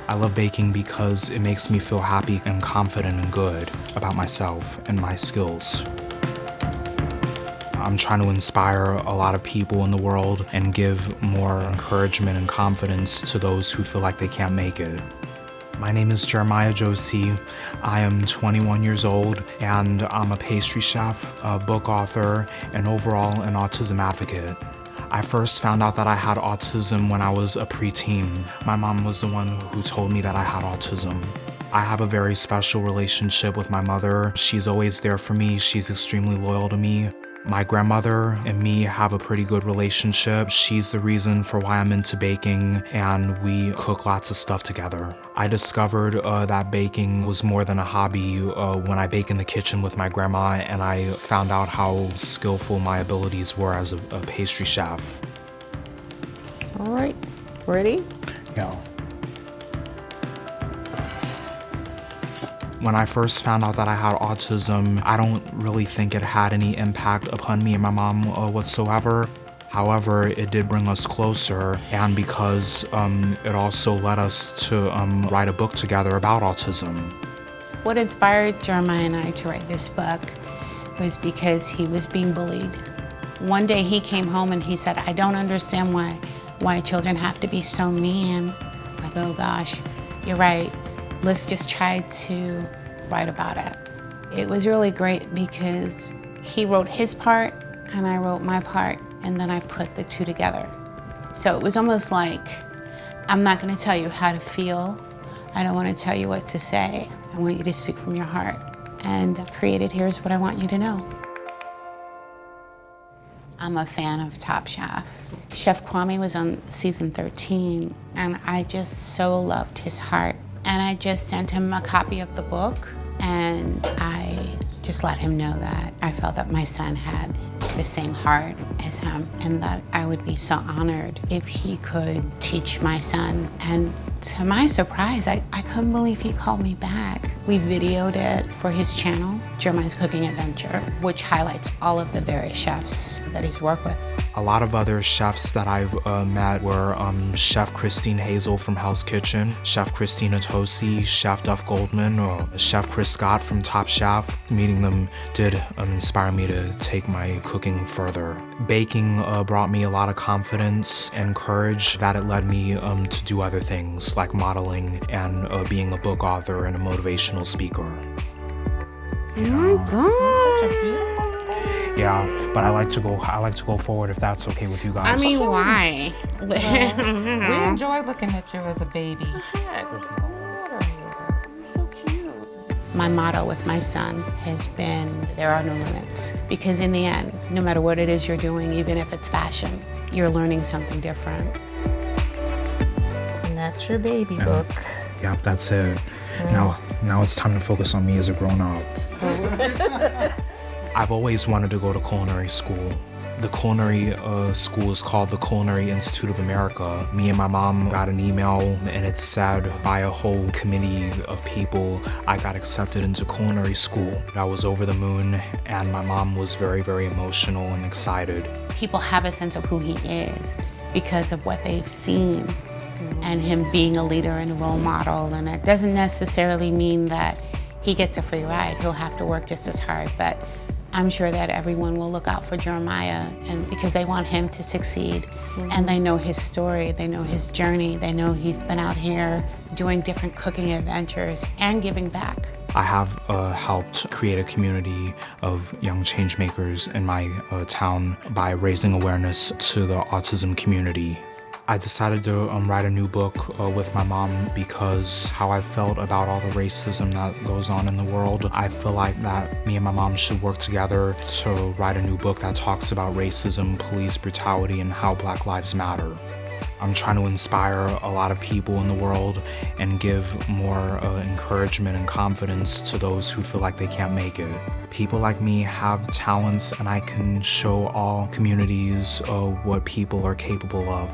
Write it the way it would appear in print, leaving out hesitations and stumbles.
I love baking because it makes me feel happy and confident and good about myself and my skills. I'm trying to inspire a lot of people in the world and give more encouragement and confidence to those who feel like they can't make it. My name is Jeremiah Josey. I am 21 years old and I'm a pastry chef, a book author, and overall an autism advocate. I first found out that I had autism when I was a preteen. My mom was the one who told me that I had autism. I have a very special relationship with my mother. She's always there for me. She's extremely loyal to me. My grandmother and me have a pretty good relationship. She's the reason for why I'm into baking, and we cook lots of stuff together. I discovered that baking was more than a hobby when I bake in the kitchen with my grandma, and I found out how skillful my abilities were as a pastry chef. All right, ready? Yeah. When I first found out that I had autism, I don't really think it had any impact upon me and my mom whatsoever. However, it did bring us closer, and because it also led us to write a book together about autism. What inspired Jeremiah and I to write this book was because he was being bullied. One day he came home and he said, "I don't understand why children have to be so mean." It's like, oh gosh, you're right. Let's just try to write about it. It was really great because he wrote his part and I wrote my part, and then I put the two together. So it was almost like, I'm not gonna tell you how to feel. I don't wanna tell you what to say. I want you to speak from your heart. And I created Here's What I Want You to Know. I'm a fan of Top Chef. Chef Kwame was on season 13, and I just so loved his heart. And I just sent him a copy of the book, and I just let him know that I felt that my son had the same heart as him, and that I would be so honored if he could teach my son. And to my surprise, I couldn't believe he called me back. We videoed it for his channel, Jeremiah's Cooking Adventure, which highlights all of the various chefs that he's worked with. A lot of other chefs that I've met were Chef Christine Hazel from Hell's Kitchen, Chef Christina Tosi, Chef Duff Goldman, or Chef Chris Scott from Top Chef. Meeting them did inspire me to take my cooking further. Baking brought me a lot of confidence and courage that it led me to do other things like modeling and being a book author and a motivational speaker. Such a beautiful. Yeah, but I like to go forward if that's okay with you guys. I mean, why? We enjoy looking at you as a baby. So cute. My motto with my son has been, there are no limits. Because in the end, no matter what it is you're doing, even if it's fashion, you're learning something different. And that's your baby book. Yep, that's it. Now it's time to focus on me as a grown-up. I've always wanted to go to culinary school. The culinary school is called the Culinary Institute of America. Me and my mom got an email, and it said by a whole committee of people, I got accepted into culinary school. I was over the moon, and my mom was very, very emotional and excited. People have a sense of who he is because of what they've seen, and him being a leader and a role model. And it doesn't necessarily mean that he gets a free ride. He'll have to work just as hard, but I'm sure that everyone will look out for Jeremiah, and because they want him to succeed. And they know his story, they know his journey, they know he's been out here doing different cooking adventures and giving back. I have helped create a community of young change makers in my town by raising awareness to the autism community. I decided to write a new book with my mom because how I felt about all the racism that goes on in the world. I feel like that me and my mom should work together to write a new book that talks about racism, police brutality, and how Black Lives Matter. I'm trying to inspire a lot of people in the world and give more encouragement and confidence to those who feel like they can't make it. People like me have talents, and I can show all communities what people are capable of.